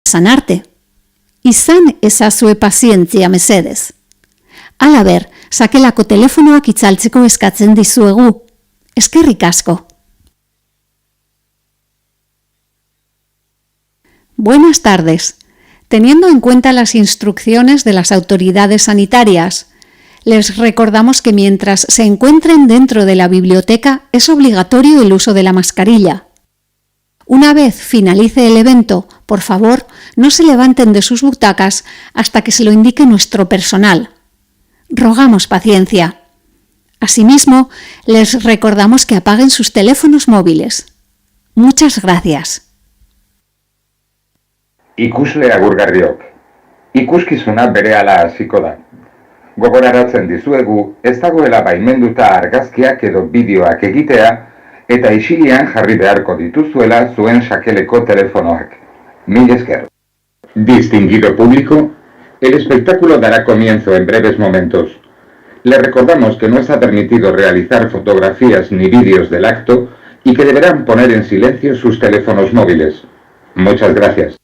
sanarte. Izan ezazue pazientzia mesedez. Halaber, sakelako telefonoak itzaltzeko eskatzen dizuegu. Eskerrik asko. Buenas tardes. Teniendo en cuenta las instrucciones de las autoridades sanitarias, les recordamos que mientras se encuentren dentro de la biblioteca es obligatorio el uso de la mascarilla. Una vez finalice el evento, por favor, no se levanten de sus butacas hasta que se lo indique nuestro personal. Rogamos paciencia. Asimismo, les recordamos que apaguen sus teléfonos móviles. Muchas gracias. Ikusle agurgarriok, ikuskizuna berehala hasiko da. Gogoraratzen dizuegu, ez dagoela baimenduta argazkiak edo bideoak egitea, eta isilian jarri beharko dituzuela zuen sakeleko telefonoak. Mil esker. Distinguido público, el espectáculo dará comienzo en breves momentos. Le recordamos que no está permitido realizar fotografías ni vídeos del acto y que deberán poner en silencio sus teléfonos móviles. Muchas gracias.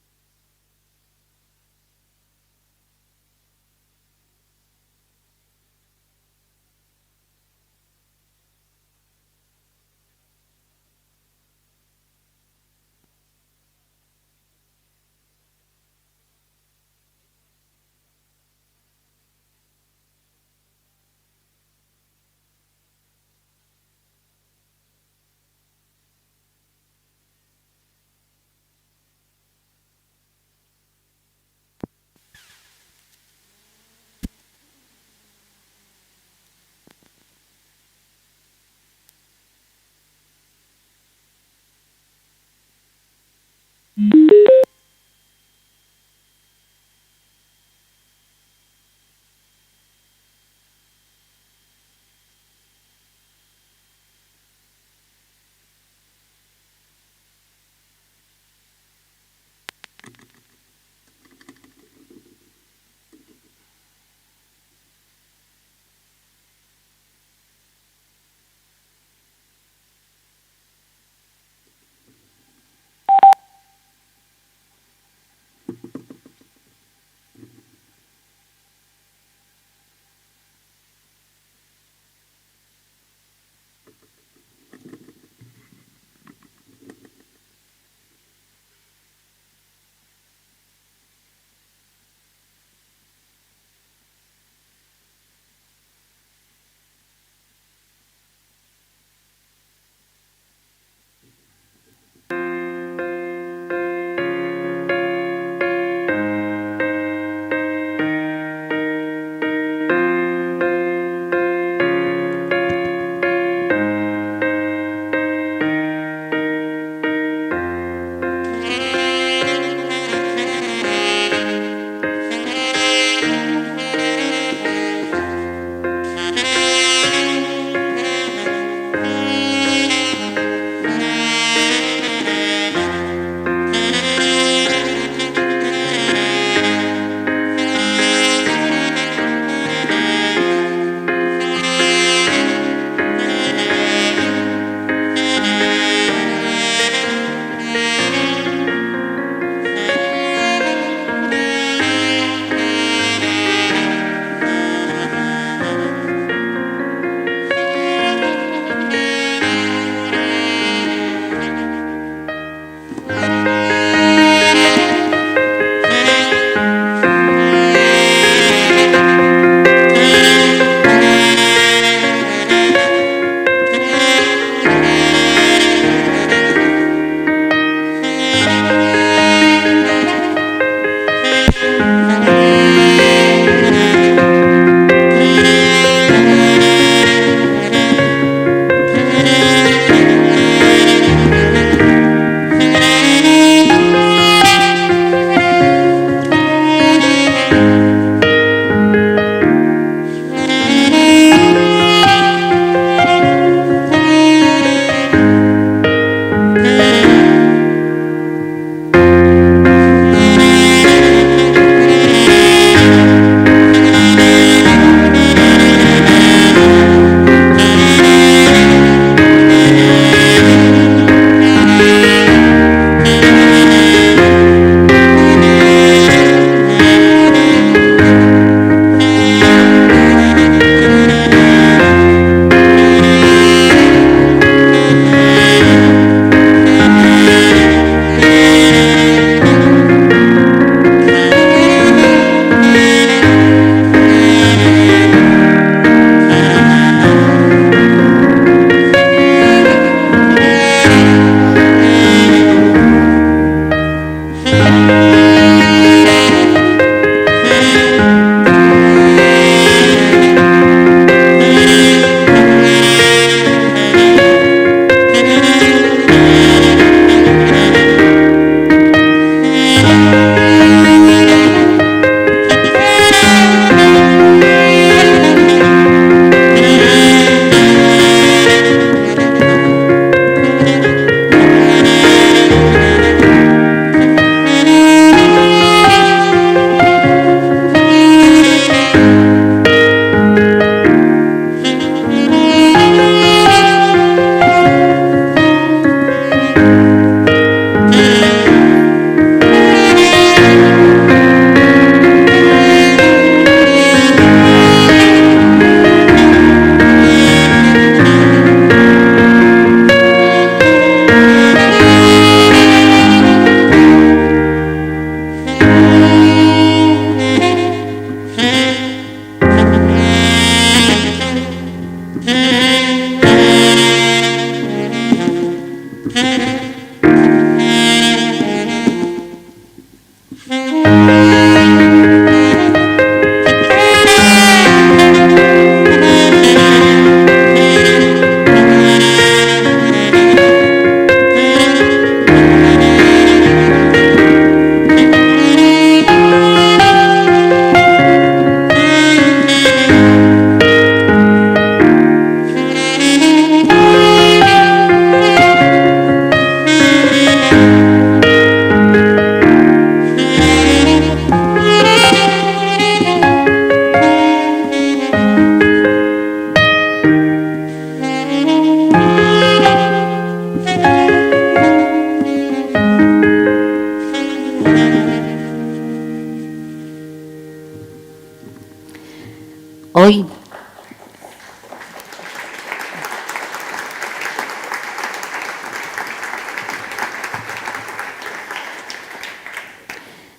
Hoy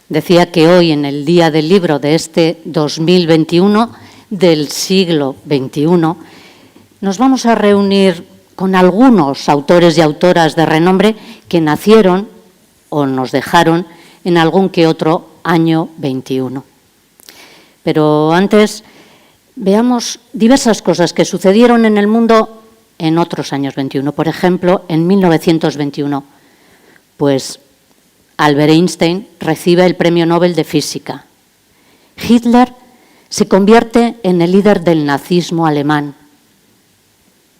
decía que hoy, en el Día del Libro de este 2021, del siglo XXI, nos vamos a reunir con algunos autores y autoras de renombre que nacieron o nos dejaron en algún que otro año 21. Pero antes veamos diversas cosas que sucedieron en el mundo en otros años 21. Por ejemplo, en 1921, pues Albert Einstein recibe el Premio Nobel de Física. Hitler se convierte en el líder del nazismo alemán.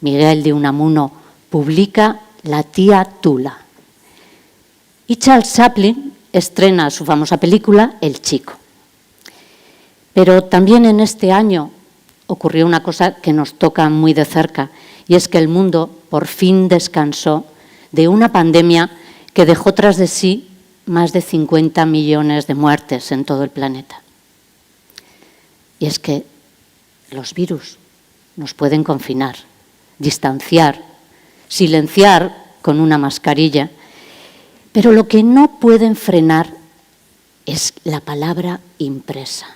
Miguel de Unamuno publica La tía Tula. Y Charles Chaplin estrena su famosa película El Chico. Pero también en este año ocurrió una cosa que nos toca muy de cerca, y es que el mundo por fin descansó de una pandemia que dejó tras de sí más de 50 millones de muertes en todo el planeta. Y es que los virus nos pueden confinar, distanciar, silenciar con una mascarilla, pero lo que no pueden frenar es la palabra impresa.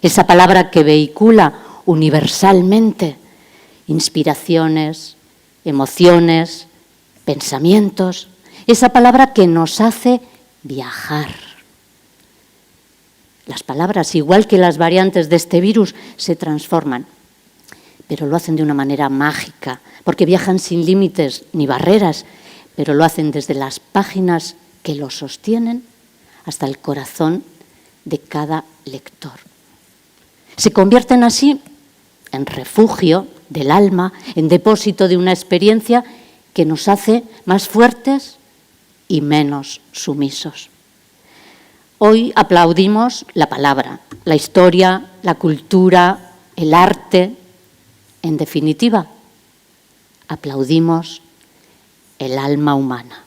Esa palabra que vehicula universalmente inspiraciones, emociones, pensamientos. Esa palabra que nos hace viajar. Las palabras, igual que las variantes de este virus, se transforman, pero lo hacen de una manera mágica, porque viajan sin límites ni barreras, pero lo hacen desde las páginas que lo sostienen hasta el corazón de cada lector. Se convierten así en refugio del alma, en depósito de una experiencia que nos hace más fuertes y menos sumisos. Hoy aplaudimos la palabra, la historia, la cultura, el arte. En definitiva, aplaudimos el alma humana.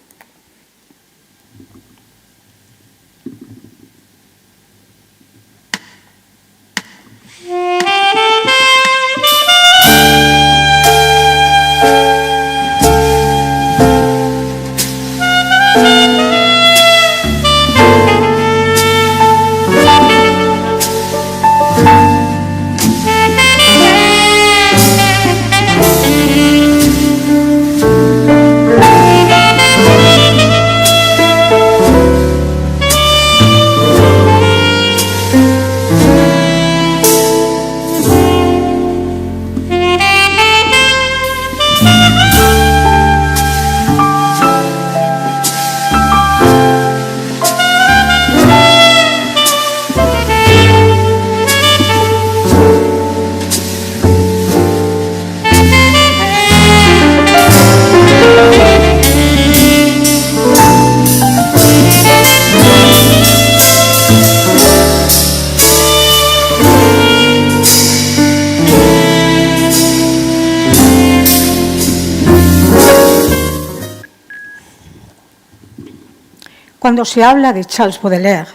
Cuando se habla de Charles Baudelaire,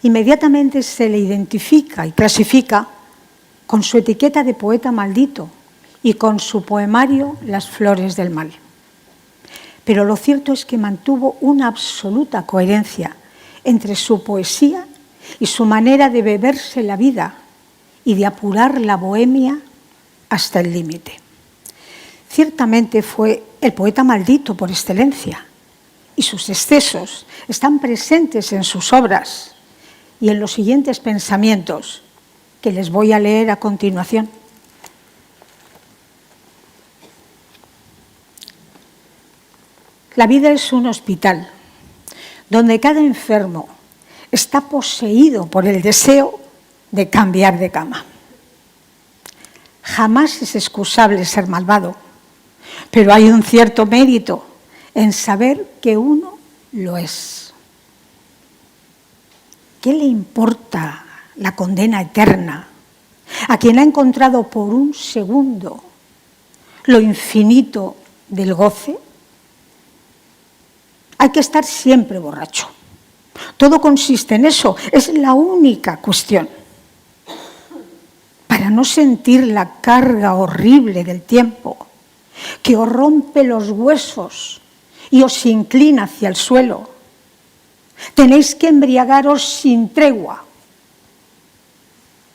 inmediatamente se le identifica y clasifica con su etiqueta de poeta maldito y con su poemario Las flores del mal. Pero lo cierto es que mantuvo una absoluta coherencia entre su poesía y su manera de beberse la vida y de apurar la bohemia hasta el límite. Ciertamente fue el poeta maldito por excelencia, y sus excesos están presentes en sus obras y en los siguientes pensamientos que les voy a leer a continuación. La vida es un hospital donde cada enfermo está poseído por el deseo de cambiar de cama. Jamás es excusable ser malvado, pero hay un cierto mérito en saber que uno lo es. ¿Qué le importa la condena eterna a quien ha encontrado por un segundo lo infinito del goce? Hay que estar siempre borracho, Todo consiste en eso, es la única cuestión. Para no sentir la carga horrible del tiempo, que os rompe los huesos y os inclina hacia el suelo, tenéis que embriagaros sin tregua.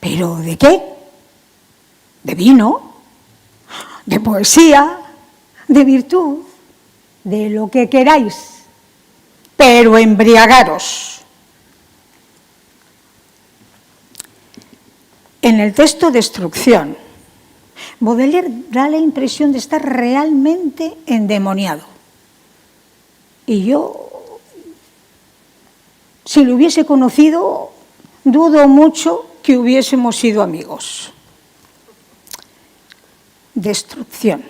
¿Pero de qué? ¿De vino? ¿De poesía? ¿De virtud? De lo que queráis, pero embriagaros. En el texto Destrucción, Baudelaire da la impresión de estar realmente endemoniado. Y yo, si lo hubiese conocido, dudo mucho que hubiésemos sido amigos. Destrucción.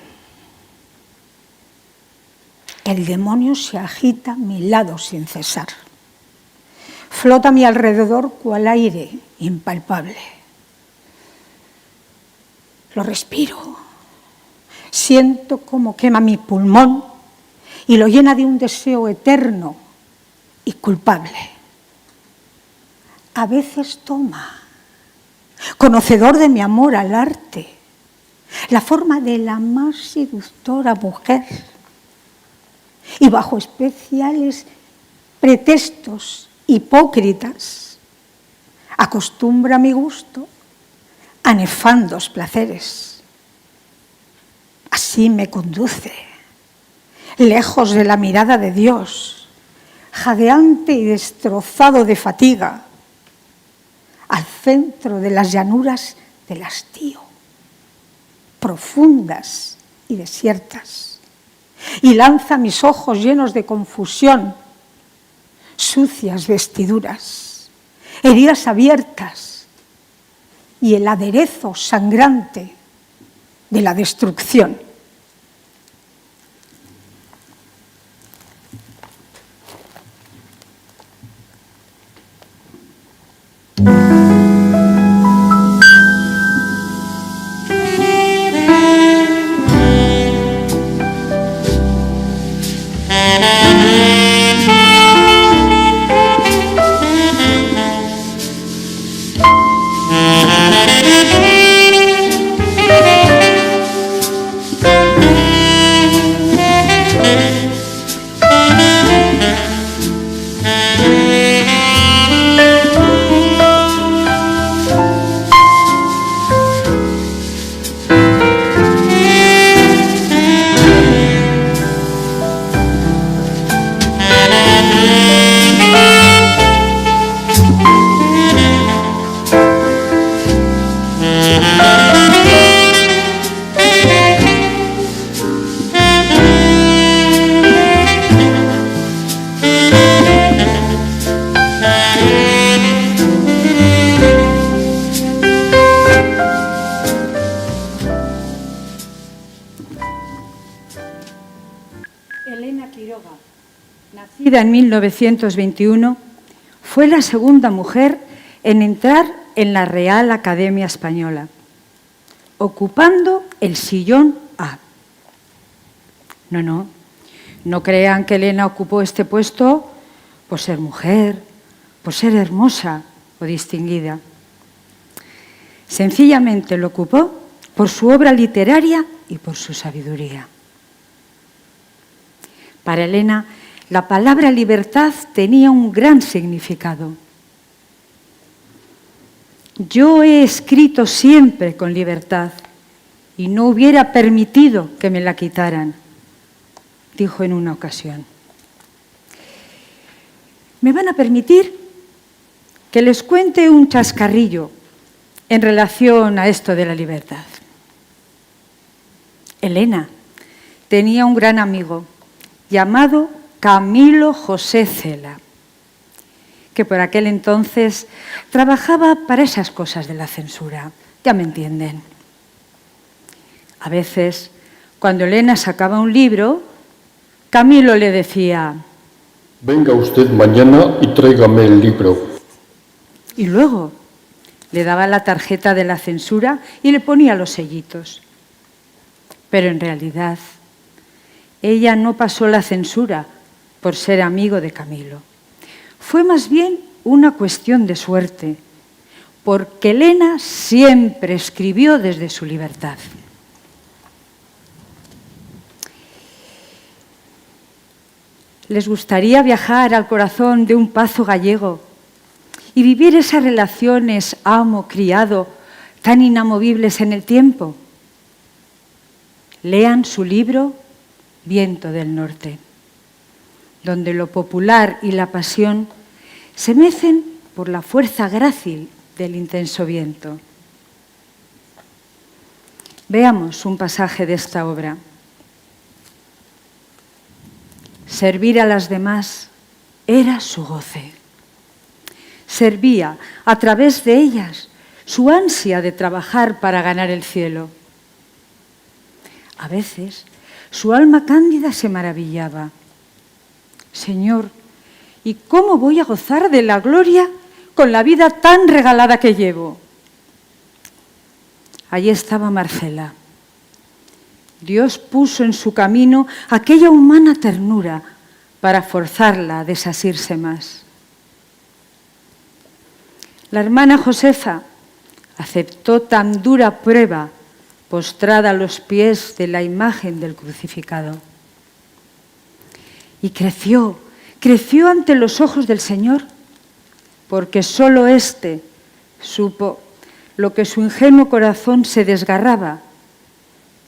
El demonio se agita a mi lado sin cesar. Flota a mi alrededor cual aire impalpable. Lo respiro. Siento cómo quema mi pulmón y lo llena de un deseo eterno y culpable. A veces toma, conocedor de mi amor al arte, la forma de la más seductora mujer, y bajo especiales pretextos hipócritas acostumbra a mi gusto a nefandos placeres. Así me conduce, lejos de la mirada de Dios, jadeante y destrozado de fatiga, al centro de las llanuras del hastío, profundas y desiertas, y lanza mis ojos llenos de confusión, sucias vestiduras, heridas abiertas y el aderezo sangrante de la destrucción. Elena Quiroga, nacida en 1921, fue la segunda mujer en entrar en la Real Academia Española, ocupando el sillón A. No crean que Elena ocupó este puesto por ser mujer, por ser hermosa o distinguida. Sencillamente lo ocupó por su obra literaria y por su sabiduría. Para Elena, la palabra libertad tenía un gran significado. Yo he escrito siempre con libertad y no hubiera permitido que me la quitaran, dijo en una ocasión. Me van a permitir que les cuente un chascarrillo en relación a esto de la libertad. Elena tenía un gran amigo llamado Camilo José Cela, que por aquel entonces trabajaba para esas cosas de la censura, ya me entienden. A veces, cuando Elena sacaba un libro, Camilo le decía: venga usted mañana y tráigame el libro. Y luego le daba la tarjeta de la censura y le ponía los sellitos. Pero en realidad, ella no pasó la censura por ser amigo de Camilo. fue más bien una cuestión de suerte, porque Elena siempre escribió desde su libertad. ¿Les gustaría viajar al corazón de un pazo gallego y vivir esas relaciones amo-criado tan inamovibles en el tiempo? Lean su libro Viento del Norte, donde lo popular y la pasión se mecen por la fuerza grácil del intenso viento. Veamos un pasaje de esta obra. Servir a las demás era su goce. Servía a través de ellas su ansia de trabajar para ganar el cielo. A veces su alma cándida se maravillaba. Señor, ¿y cómo voy a gozar de la gloria con la vida tan regalada que llevo? Allí estaba Marcela. Dios puso en su camino aquella humana ternura para forzarla a desasirse más. La hermana Josefa aceptó tan dura prueba postrada a los pies de la imagen del crucificado. Y creció ante los ojos del Señor, porque solo éste supo lo que su ingenuo corazón se desgarraba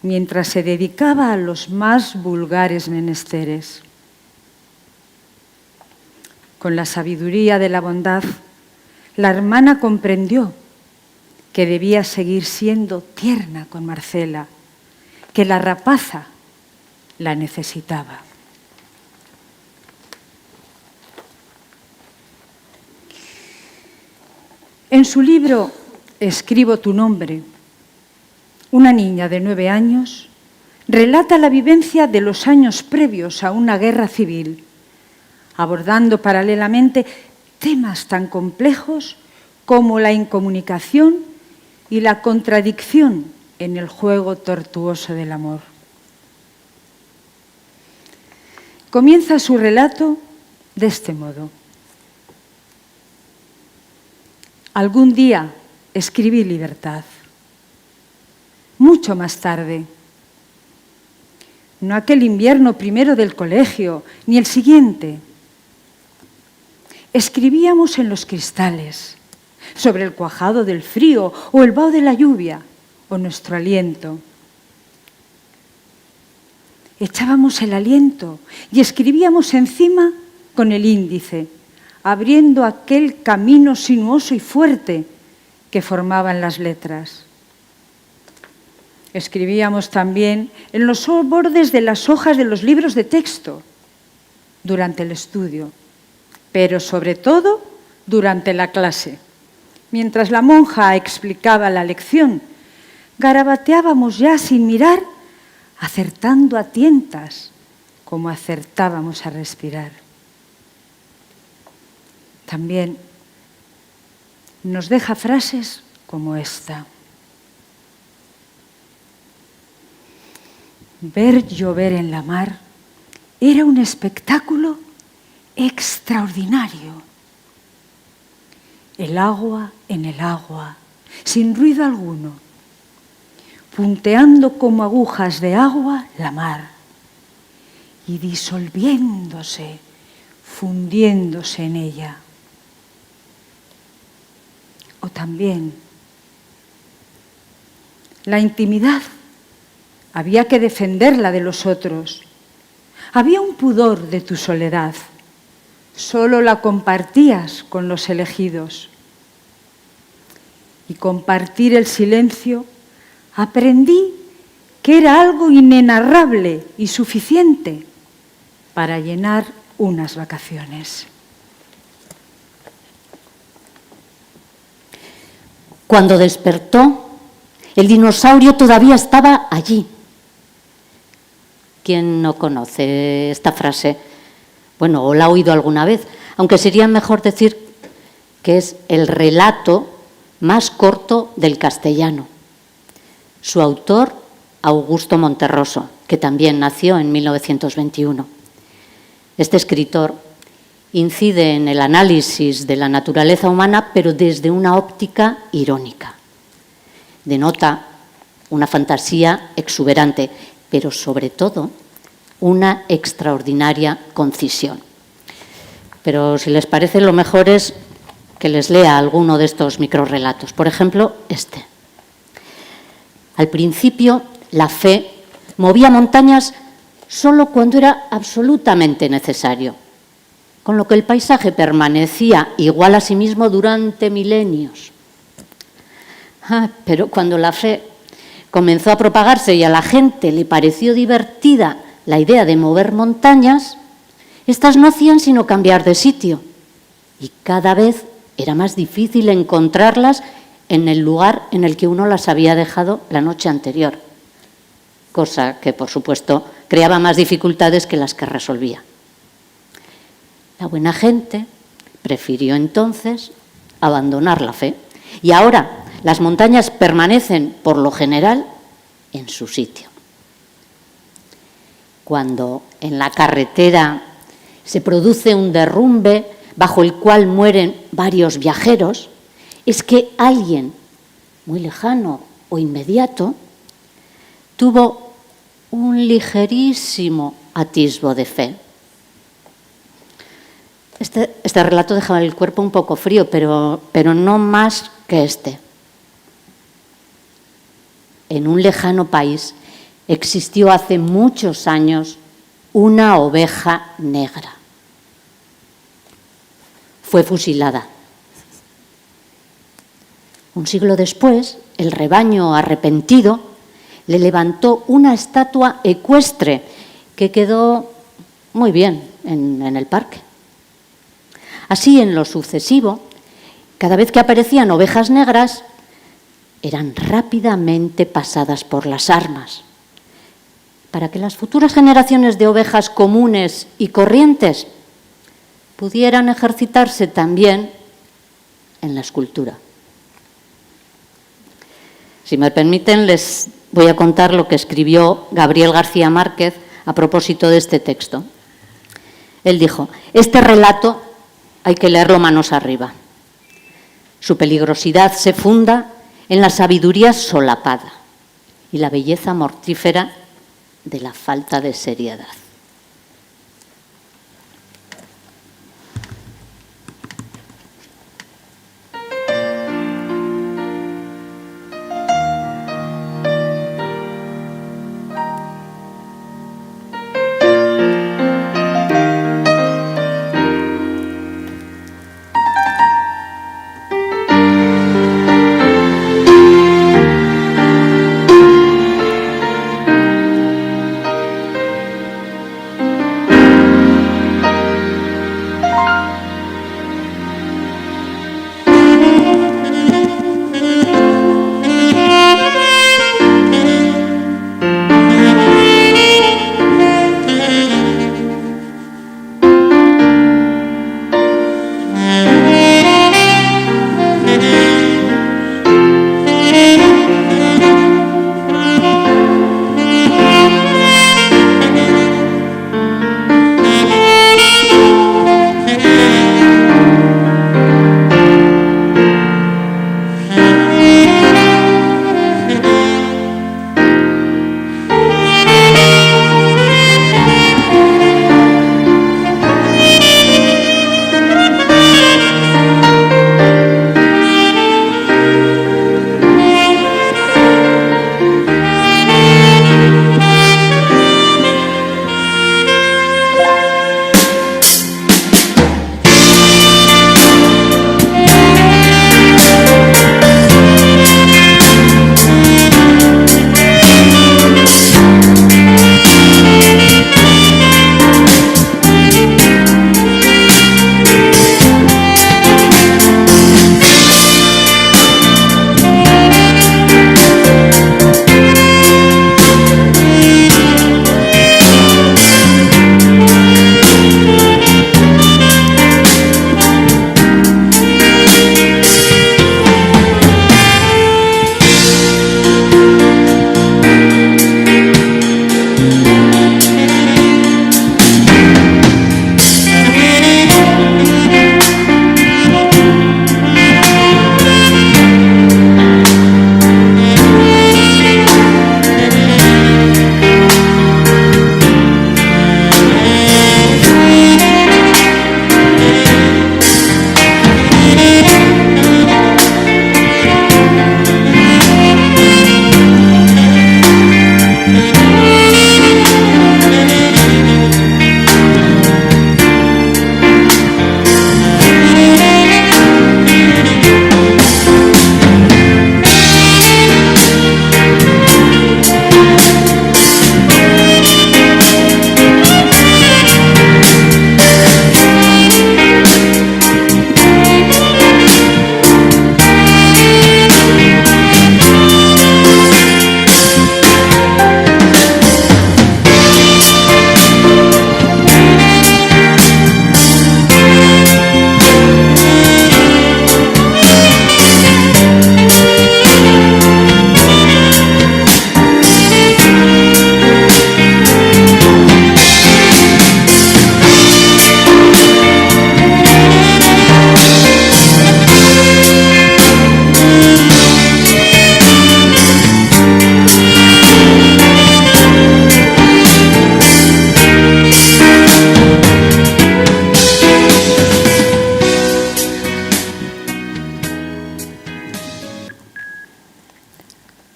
mientras se dedicaba a los más vulgares menesteres. Con la sabiduría de la bondad, la hermana comprendió que debía seguir siendo tierna con Marcela, que la rapaza la necesitaba. En su libro Escribo tu nombre, una niña de 9 años relata la vivencia de los años previos a una guerra civil, abordando paralelamente temas tan complejos como la incomunicación y la contradicción en el juego tortuoso del amor. Comienza su relato de este modo. Algún día escribí libertad. Mucho más tarde. No aquel invierno primero del colegio, ni el siguiente. Escribíamos en los cristales, sobre el cuajado del frío o el vaho de la lluvia, o nuestro aliento. Echábamos el aliento y escribíamos encima con el índice, abriendo aquel camino sinuoso y fuerte que formaban las letras. Escribíamos también en los bordes de las hojas de los libros de texto durante el estudio, pero sobre todo durante la clase. Mientras la monja explicaba la lección, garabateábamos ya sin mirar, acertando a tientas como acertábamos a respirar. También nos deja frases como esta. Ver llover en la mar era un espectáculo extraordinario. El agua en el agua, sin ruido alguno, punteando como agujas de agua la mar y disolviéndose, fundiéndose en ella. O también la intimidad. Había que defenderla de los otros. Había un pudor de tu soledad. Solo la compartías con los elegidos. Y compartir el silencio, aprendí que era algo inenarrable y suficiente para llenar unas vacaciones. Cuando despertó, el dinosaurio todavía estaba allí. ¿Quién no conoce esta frase? Bueno, o la ha oído alguna vez, aunque sería mejor decir que es el relato más corto del castellano. Su autor, Augusto Monterroso, que también nació en 1921. Este escritor incide en el análisis de la naturaleza humana, pero desde una óptica irónica. Denota una fantasía exuberante, pero sobre todo una extraordinaria concisión. Pero si les parece, lo mejor es que les lea alguno de estos microrrelatos. Por ejemplo, este. Al principio, la fe movía montañas solo cuando era absolutamente necesario, con lo que el paisaje permanecía igual a sí mismo durante milenios. Pero cuando la fe comenzó a propagarse y a la gente le pareció divertida la idea de mover montañas, estas no hacían sino cambiar de sitio y cada vez era más difícil encontrarlas en el lugar en el que uno las había dejado la noche anterior, cosa que, por supuesto, creaba más dificultades que las que resolvía. La buena gente prefirió entonces abandonar la fe y ahora las montañas permanecen, por lo general, en su sitio. Cuando en la carretera se produce un derrumbe bajo el cual mueren varios viajeros, es que alguien muy lejano o inmediato tuvo un ligerísimo atisbo de fe. Este relato deja el cuerpo un poco frío, pero no más que este. En un lejano país existió hace muchos años una oveja negra. Fue fusilada. Un siglo después, el rebaño arrepentido le levantó una estatua ecuestre que quedó muy bien en el parque. Así, en lo sucesivo, cada vez que aparecían ovejas negras, eran rápidamente pasadas por las armas, para que las futuras generaciones de ovejas comunes y corrientes pudieran ejercitarse también en la escultura. Si me permiten, les voy a contar lo que escribió Gabriel García Márquez a propósito de este texto. Él dijo: este relato hay que leerlo manos arriba. Su peligrosidad se funda en la sabiduría solapada y la belleza mortífera de la falta de seriedad.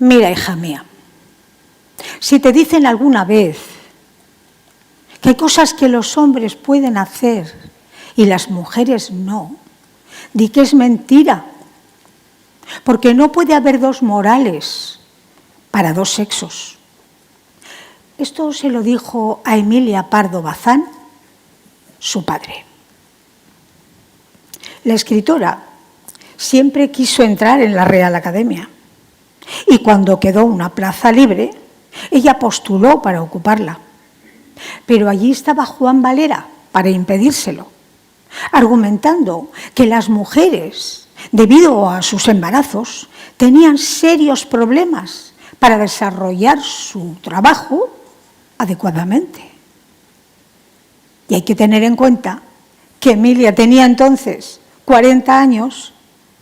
Mira, hija mía, si te dicen alguna vez que hay cosas que los hombres pueden hacer y las mujeres no, di que es mentira, porque no puede haber dos morales para dos sexos. Esto se lo dijo a Emilia Pardo Bazán, su padre. La escritora siempre quiso entrar en la Real Academia y cuando quedó una plaza libre, ella postuló para ocuparla. Pero allí estaba Juan Valera para impedírselo, argumentando que las mujeres, debido a sus embarazos, tenían serios problemas para desarrollar su trabajo adecuadamente. Y hay que tener en cuenta que Emilia tenía entonces 40 años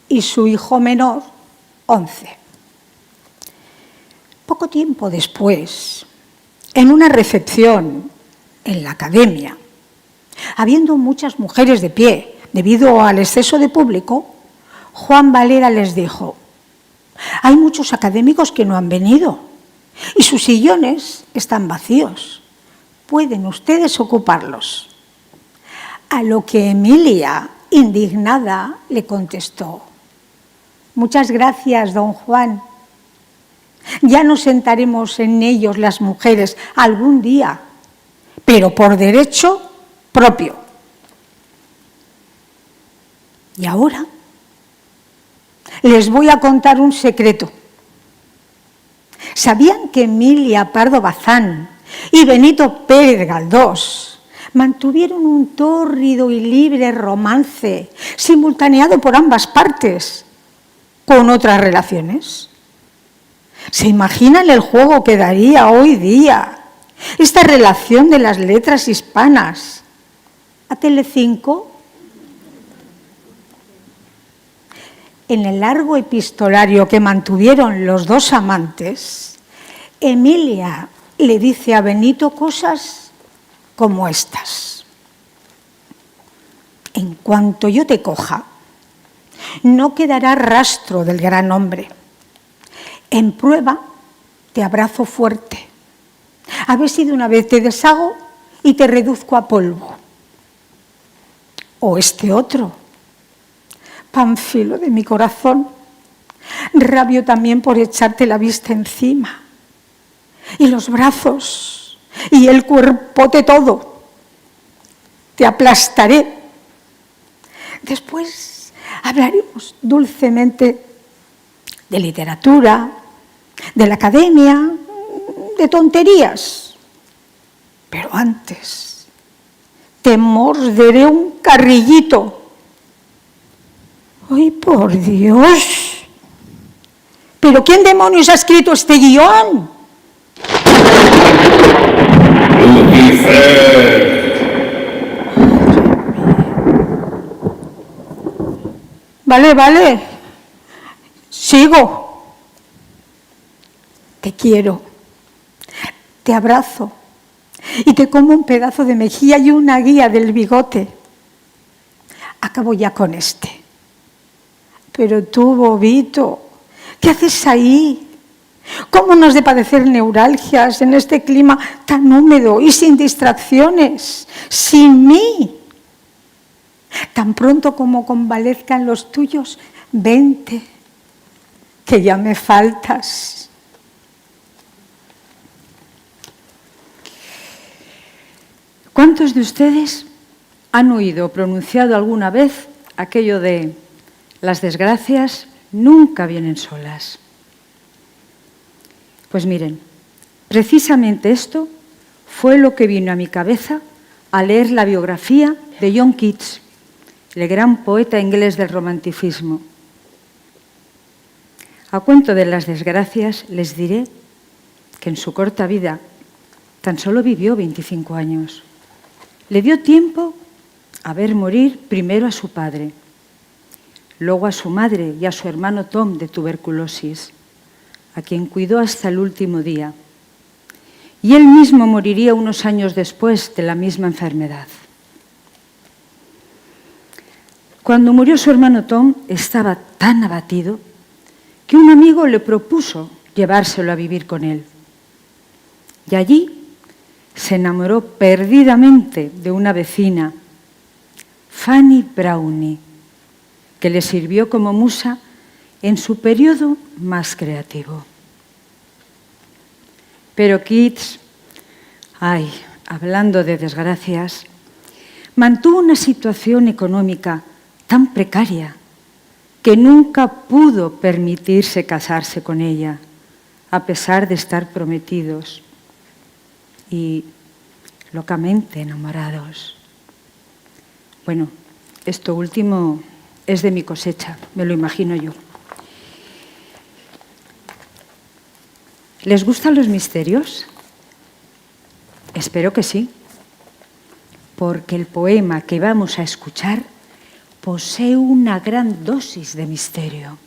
y su hijo menor 11. Poco tiempo después, en una recepción en la academia, habiendo muchas mujeres de pie debido al exceso de público, Juan Valera les dijo: hay muchos académicos que no han venido y sus sillones están vacíos. Pueden ustedes ocuparlos. A lo que Emilia, indignada, le contestó: muchas gracias, don Juan. Ya nos sentaremos en ellos las mujeres algún día, pero por derecho propio. Y ahora les voy a contar un secreto. ¿Sabían que Emilia Pardo Bazán y Benito Pérez Galdós mantuvieron un tórrido y libre romance simultaneado por ambas partes con otras relaciones? ¿Se imaginan el juego que daría hoy día esta relación de las letras hispanas a Telecinco? En el largo epistolario que mantuvieron los dos amantes, Emilia le dice a Benito cosas como estas: en cuanto yo te coja, no quedará rastro del gran hombre. En prueba te abrazo fuerte. A ver si de una vez te deshago y te reduzco a polvo. O este otro: Pánfilo de mi corazón, rabio también por echarte la vista encima. Y los brazos y el cuerpote todo. Te aplastaré. Después hablaremos dulcemente de literatura, de la academia, de tonterías. Pero antes te morderé un carrillito. ¡Ay, por Dios! ¿Pero quién demonios ha escrito este guión? ¡Lucifer! Vale. Sigo. Te quiero. Te abrazo. Y te como un pedazo de mejilla y una guía del bigote. Acabo ya con este. Pero tú, bobito, ¿qué haces ahí? ¿Cómo no has de padecer neuralgias en este clima tan húmedo y sin distracciones? Sin mí. Tan pronto como convalezcan los tuyos, vente, que ya me faltas. ¿Cuántos de ustedes han oído o pronunciado alguna vez aquello de las desgracias nunca vienen solas? Pues miren, precisamente esto fue lo que vino a mi cabeza al leer la biografía de John Keats, el gran poeta inglés del romanticismo. A cuento de las desgracias les diré que en su corta vida tan solo vivió 25 años. Le dio tiempo a ver morir primero a su padre, luego a su madre y a su hermano Tom de tuberculosis, a quien cuidó hasta el último día. Y él mismo moriría unos años después de la misma enfermedad. Cuando murió su hermano Tom, estaba tan abatido que un amigo le propuso llevárselo a vivir con él. Y allí se enamoró perdidamente de una vecina, Fanny Brownie, que le sirvió como musa en su periodo más creativo. Pero Keats, hablando de desgracias, mantuvo una situación económica tan precaria que nunca pudo permitirse casarse con ella, a pesar de estar prometidos y locamente enamorados. Bueno, esto último es de mi cosecha, me lo imagino yo. ¿Les gustan los misterios? Espero que sí, porque el poema que vamos a escuchar posee una gran dosis de misterio.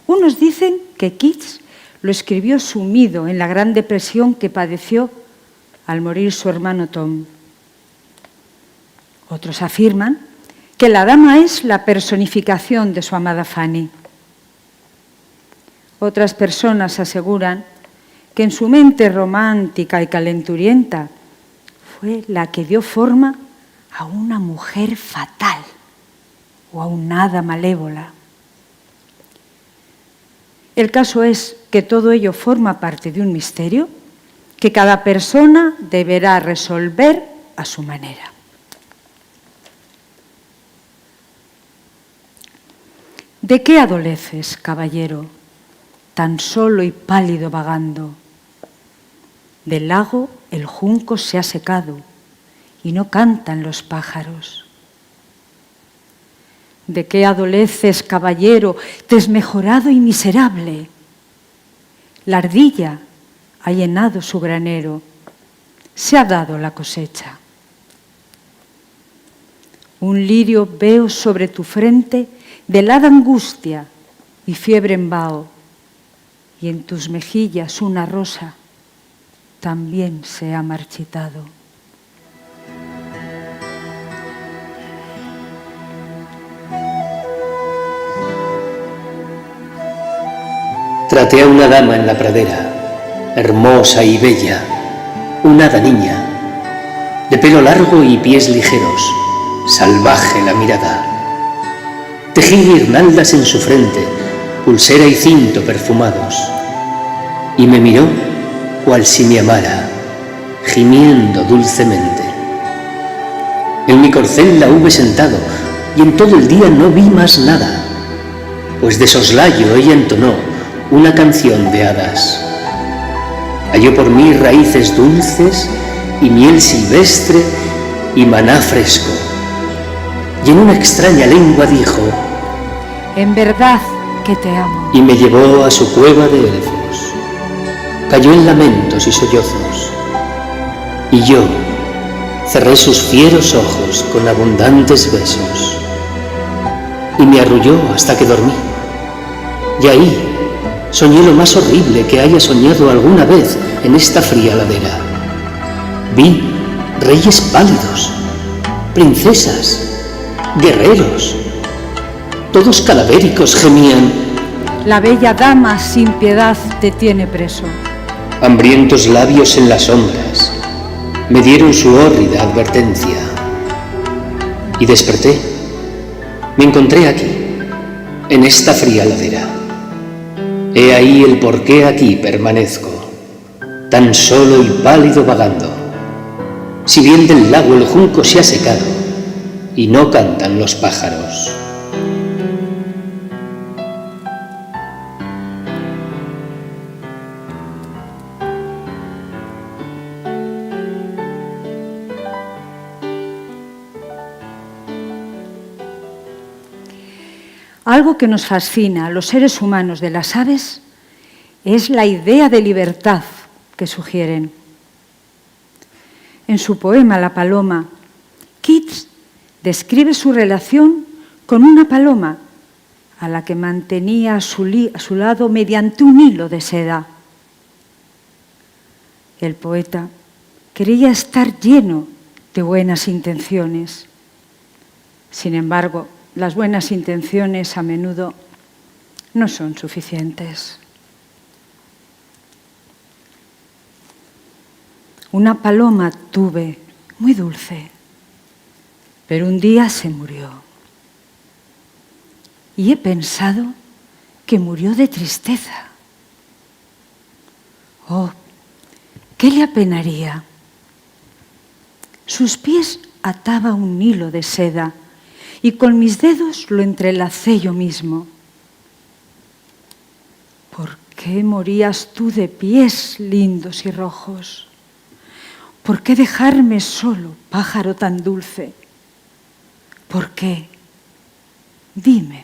Unos dicen que Keats lo escribió sumido en la gran depresión que padeció al morir su hermano Tom. Otros afirman que la dama es la personificación de su amada Fanny. Otras personas aseguran que en su mente romántica y calenturienta fue la que dio forma a una mujer fatal o a una hada malévola. El caso es que todo ello forma parte de un misterio que cada persona deberá resolver a su manera. ¿De qué adoleces, caballero, tan solo y pálido vagando? Del lago el junco se ha secado y no cantan los pájaros. ¿De qué adoleces, caballero, desmejorado y miserable? La ardilla ha llenado su granero, se ha dado la cosecha. Un lirio veo sobre tu frente de helada angustia y fiebre en vaho, y en tus mejillas una rosa también se ha marchitado. Traté a una dama en la pradera, hermosa y bella, una hada niña, de pelo largo y pies ligeros, salvaje la mirada. Tejí guirnaldas en su frente, pulsera y cinto perfumados, y me miró cual si me amara, gimiendo dulcemente. En mi corcel la hube sentado, y en todo el día no vi más nada, pues de soslayo ella entonó una canción de hadas. Halló por mí raíces dulces y miel silvestre y maná fresco, y en una extraña lengua dijo: en verdad que te amo. Y me llevó a su cueva de elfos. Cayó en lamentos y sollozos, y yo cerré sus fieros ojos con abundantes besos, y me arrulló hasta que dormí. Y ahí soñé lo más horrible que haya soñado alguna vez en esta fría ladera. Vi reyes pálidos, princesas, guerreros, todos cadavéricos gemían. La bella dama sin piedad te tiene preso. Hambrientos labios en las sombras me dieron su hórrida advertencia. Y desperté. Me encontré aquí, en esta fría ladera. He ahí el por qué aquí permanezco, tan solo y pálido vagando, si bien del lago el junco se ha secado y no cantan los pájaros. Algo que nos fascina a los seres humanos de las aves es la idea de libertad que sugieren. En su poema La paloma, Keats describe su relación con una paloma a la que mantenía a su lado mediante un hilo de seda. El poeta creía estar lleno de buenas intenciones. Sin embargo, las buenas intenciones a menudo no son suficientes. una paloma tuve muy dulce, pero un día se murió. Y he pensado que murió de tristeza. Oh, ¿qué le apenaría? Sus pies ataba un hilo de seda y con mis dedos lo entrelacé yo mismo. ¿Por qué morías tú de pies lindos y rojos? ¿Por qué dejarme solo, pájaro tan dulce? ¿Por qué? Dime.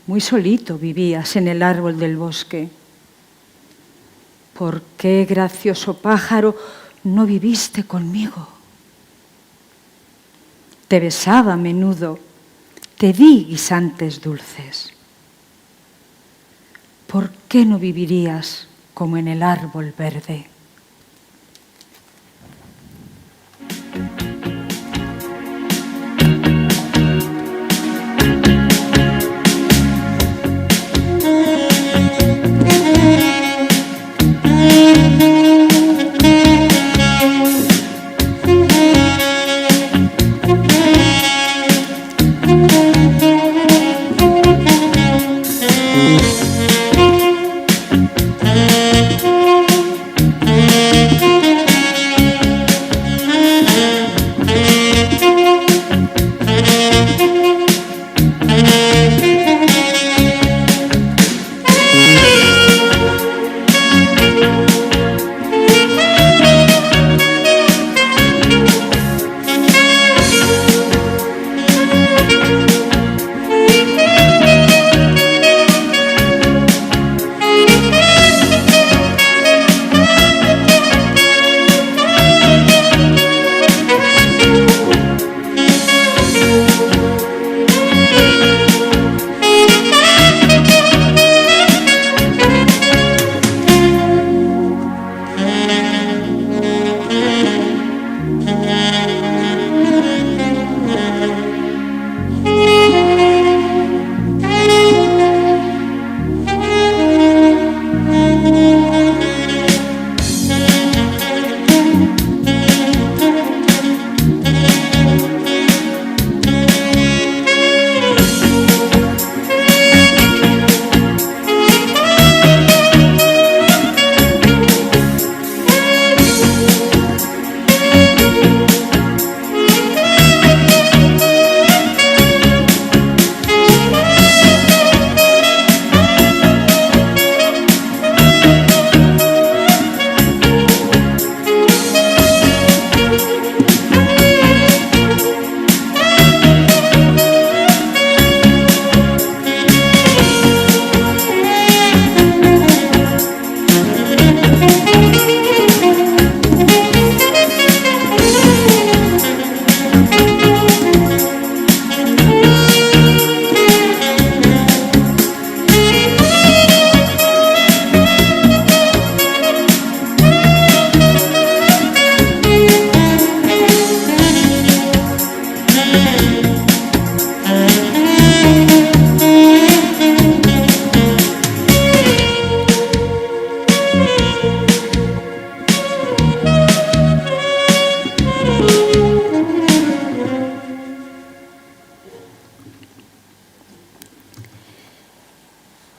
Muy solito vivías en el árbol del bosque. ¿Por qué, gracioso pájaro, no viviste conmigo? Te besaba a menudo, te di guisantes dulces. ¿Por qué no vivirías como en el árbol verde?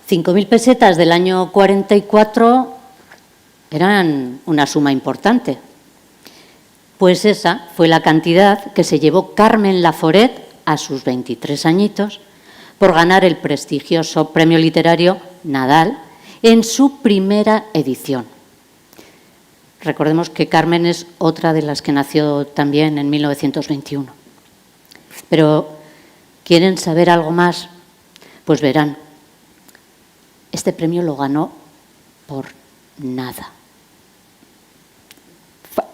$5.000 pesetas del año 44 eran una suma importante. Pues esa fue la cantidad que se llevó Carmen Laforet a sus 23 añitos por ganar el prestigioso premio literario Nadal en su primera edición. Recordemos que Carmen es otra de las que nació también en 1921. Pero, ¿quieren saber algo más? Pues verán, este premio lo ganó por nada.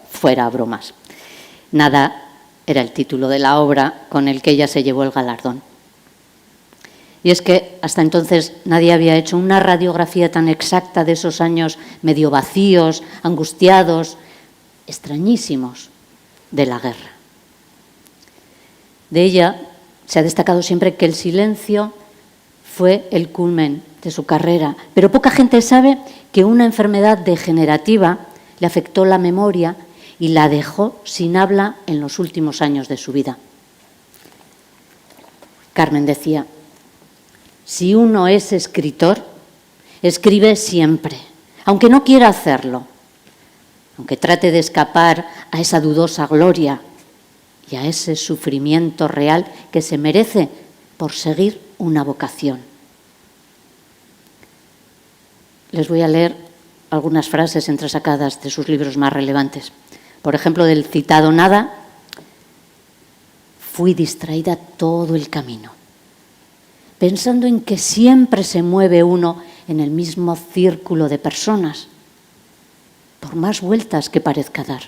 Fuera bromas. Nada era el título de la obra con el que ella se llevó el galardón. Y es que hasta entonces nadie había hecho una radiografía tan exacta de esos años medio vacíos, angustiados, extrañísimos de la guerra. De ella se ha destacado siempre que el silencio fue el culmen de su carrera, pero poca gente sabe que una enfermedad degenerativa le afectó la memoria y la dejó sin habla en los últimos años de su vida. Carmen decía: si uno es escritor, escribe siempre, aunque no quiera hacerlo, aunque trate de escapar a esa dudosa gloria y a ese sufrimiento real que se merece por seguir una vocación. Les voy a leer algunas frases entresacadas de sus libros más relevantes. Por ejemplo, del citado Nada: fui distraída todo el camino, pensando en que siempre se mueve uno en el mismo círculo de personas, por más vueltas que parezca dar.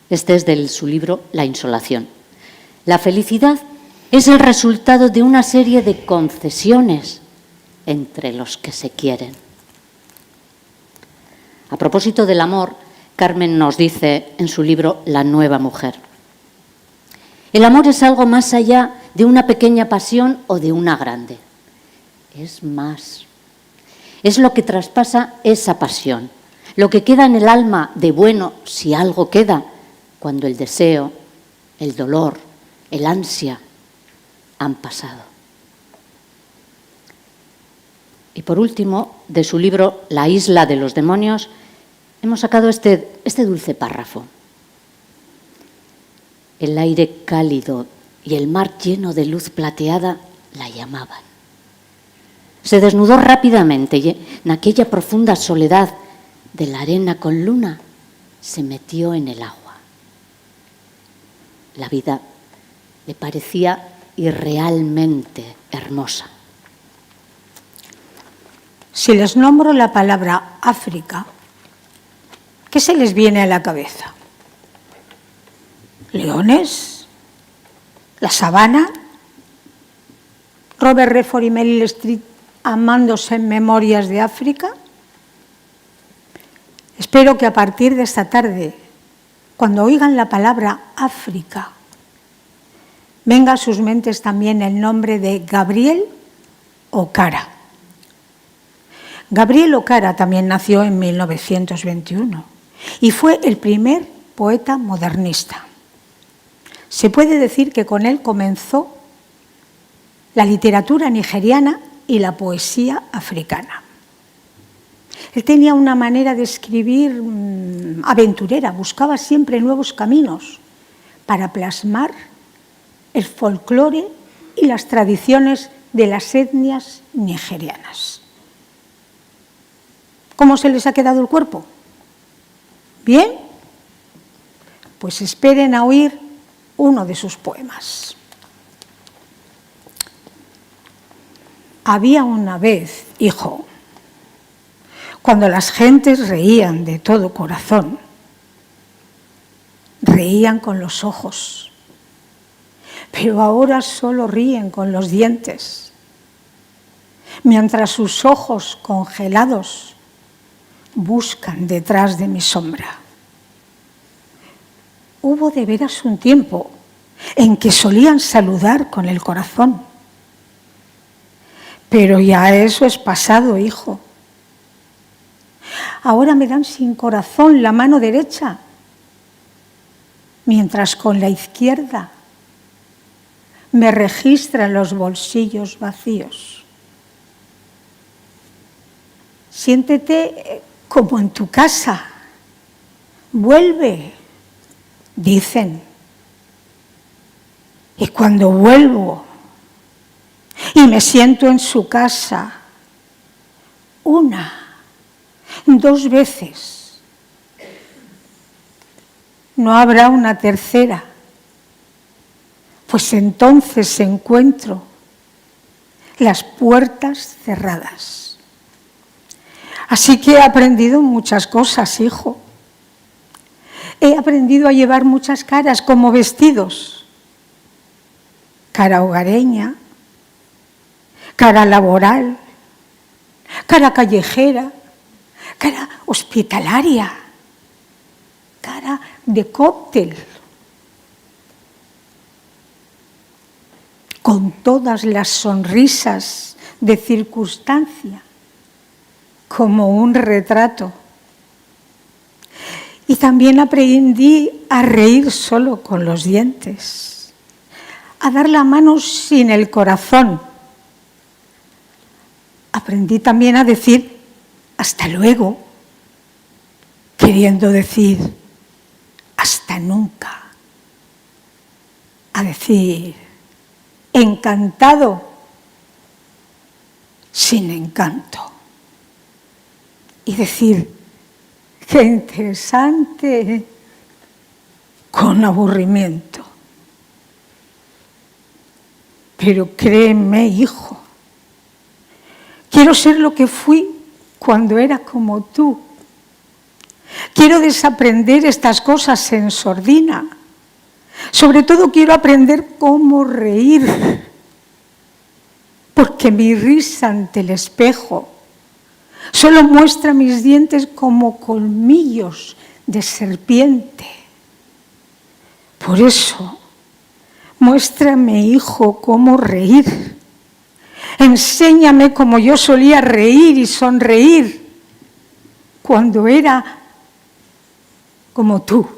Este es de su libro La insolación. La felicidad es el resultado de una serie de concesiones entre los que se quieren. A propósito del amor, Carmen nos dice en su libro La nueva mujer: el amor es algo más allá de una pequeña pasión o de una grande. Es más. Es lo que traspasa esa pasión, lo que queda en el alma de bueno, si algo queda, cuando el deseo, el dolor, el ansia han pasado. Y por último, de su libro La isla de los demonios, hemos sacado este dulce párrafo. El aire cálido y el mar lleno de luz plateada la llamaban. Se desnudó rápidamente y en aquella profunda soledad de la arena con luna se metió en el agua. La vida le parecía irrealmente hermosa. Si les nombro la palabra África, ¿qué se les viene a la cabeza? ¿Leones? ¿La sabana? ¿Robert Redford y Meryl Streep amándose en Memorias de África? Espero que a partir de esta tarde, cuando oigan la palabra África, venga a sus mentes también el nombre de Gabriel Okara. Gabriel Okara también nació en 1921 y fue el primer poeta modernista. Se puede decir que con él comenzó la literatura nigeriana y la poesía africana. Él tenía una manera de escribir aventurera, buscaba siempre nuevos caminos para plasmar el folclore y las tradiciones de las etnias nigerianas. ¿Cómo se les ha quedado el cuerpo? ¿Bien? Pues esperen a oír uno de sus poemas. Había una vez, hijo, cuando las gentes reían de todo corazón, reían con los ojos, pero ahora solo ríen con los dientes, mientras sus ojos congelados buscan detrás de mi sombra. Hubo de veras un tiempo en que solían saludar con el corazón, pero ya eso es pasado, hijo. Ahora me dan sin corazón la mano derecha, mientras con la izquierda me registran los bolsillos vacíos. Siéntete como en tu casa. Vuelve, dicen. Y cuando vuelvo y me siento en su casa, una, 2 veces, no habrá una tercera, pues entonces encuentro las puertas cerradas. Así que he aprendido muchas cosas, hijo. He aprendido a llevar muchas caras como vestidos. Cara hogareña, cara laboral, cara callejera, cara hospitalaria, cara de cóctel. Con todas las sonrisas de circunstancia, como un retrato. Y también aprendí a reír solo con los dientes, a dar la mano sin el corazón. Aprendí también a decir hasta luego, queriendo decir hasta nunca. A decir encantado sin encanto. Y decir qué interesante con aburrimiento. Pero créeme, hijo, quiero ser lo que fui cuando era como tú. Quiero desaprender estas cosas en sordina. Sobre todo quiero aprender cómo reír, porque mi risa ante el espejo solo muestra mis dientes como colmillos de serpiente. Por eso, muéstrame, hijo, cómo reír. Enséñame cómo yo solía reír y sonreír cuando era como tú.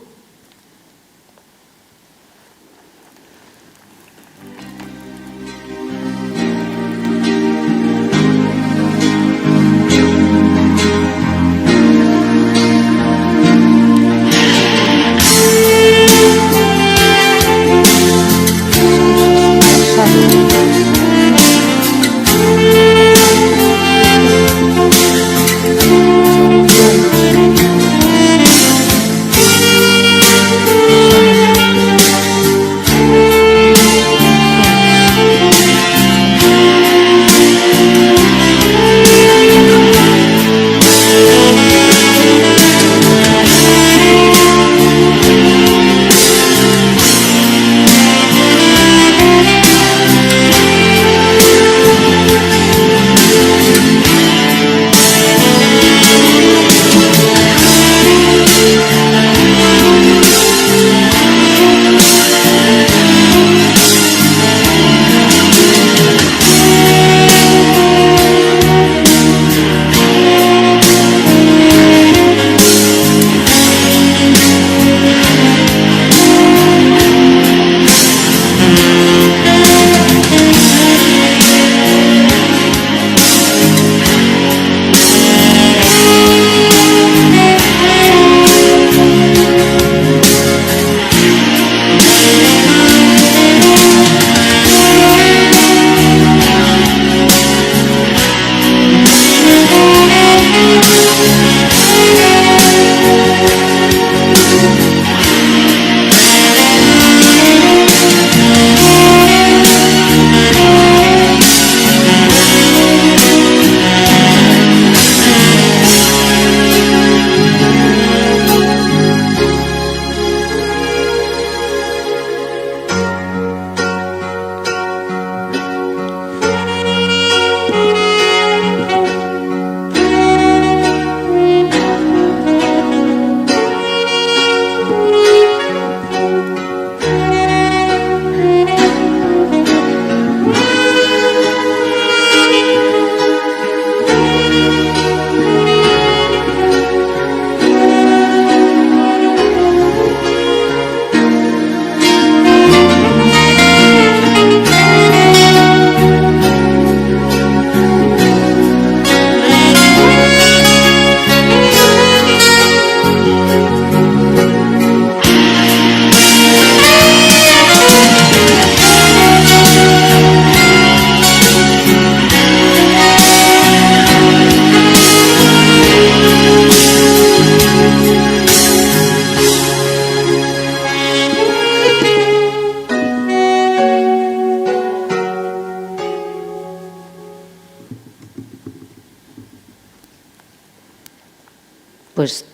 Pues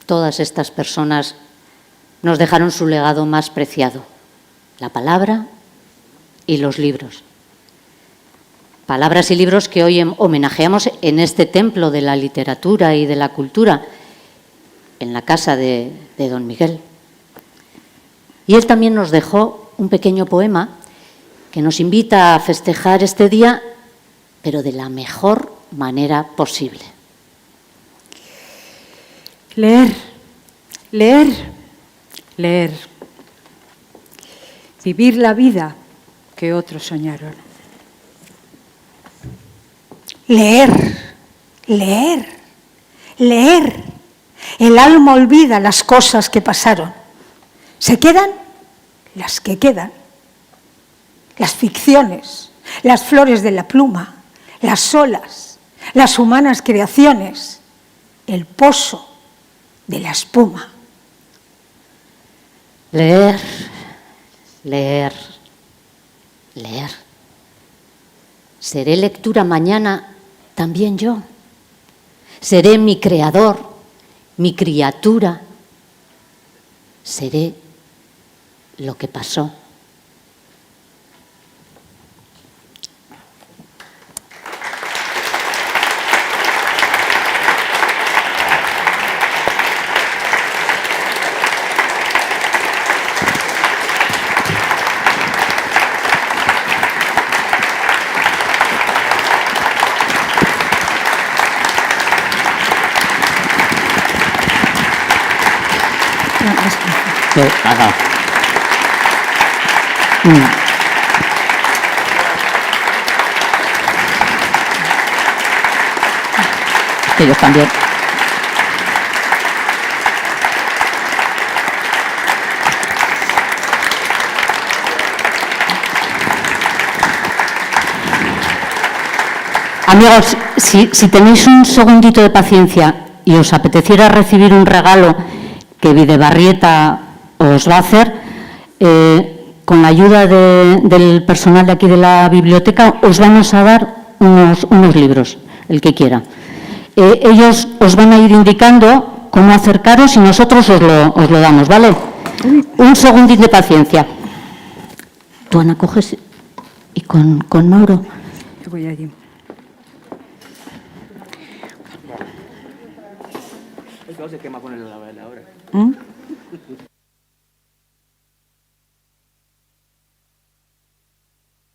todas estas personas nos dejaron su legado más preciado, la palabra y los libros. Palabras y libros que hoy homenajeamos en este templo de la literatura y de la cultura, en la casa de don Miguel. Y él también nos dejó un pequeño poema que nos invita a festejar este día, pero de la mejor manera posible. Leer, leer, leer. Vivir la vida que otros soñaron. Leer, leer, leer. El alma olvida las cosas que pasaron. Se quedan las que quedan. Las ficciones, las flores de la pluma, las olas, las humanas creaciones, el pozo de la espuma. Leer, leer, leer. Seré lectura mañana también yo. Seré mi creador, mi criatura. Seré lo que pasó. Ajá. Ellos también. Amigos, si tenéis un segundito de paciencia y os apeteciera recibir un regalo que Videbarrieta os va a hacer, con la ayuda del personal de aquí de la biblioteca, os vamos a dar unos libros, el que quiera. Ellos os van a ir indicando cómo acercaros y nosotros os lo damos, ¿vale? Un segundín de paciencia. Tú, Ana, coges y con Mauro. Yo voy allí. Se quema con el ahora.